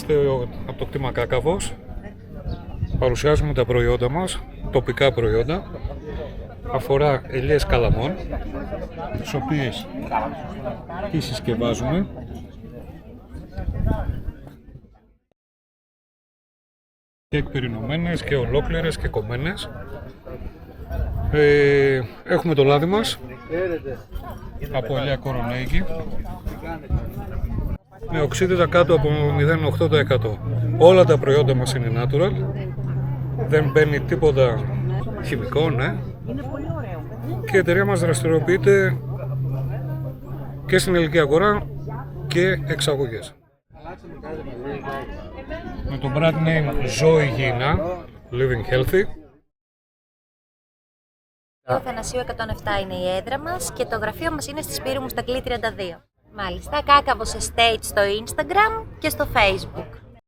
Είμαστε από το κτήμα Κάκαβος. Παρουσιάζουμε τα προϊόντα μας, τοπικά προϊόντα. Αφορά ελιές καλαμών, τις οποίες τις συσκευάζουμε. Και εκπερινωμένες και ολόκληρες και κομμένες. Έχουμε το λάδι μας από ελιά κορονέικη με οξύτητα κάτω από 0,8%. Όλα τα προϊόντα μας είναι natural, δεν μπαίνει τίποτα χημικό, ναι. Και η εταιρεία μας δραστηριοποιείται και στην ελληνική αγορά και εξαγωγές. Με το brand name Zoe Gina, Living Healthy. Το Αθανασίου 107 είναι η έδρα μας και το γραφείο μας είναι στη Σπύρου Μουστακλή 32. Μάλιστα, Κάκαβος Estate στο Instagram και στο Facebook.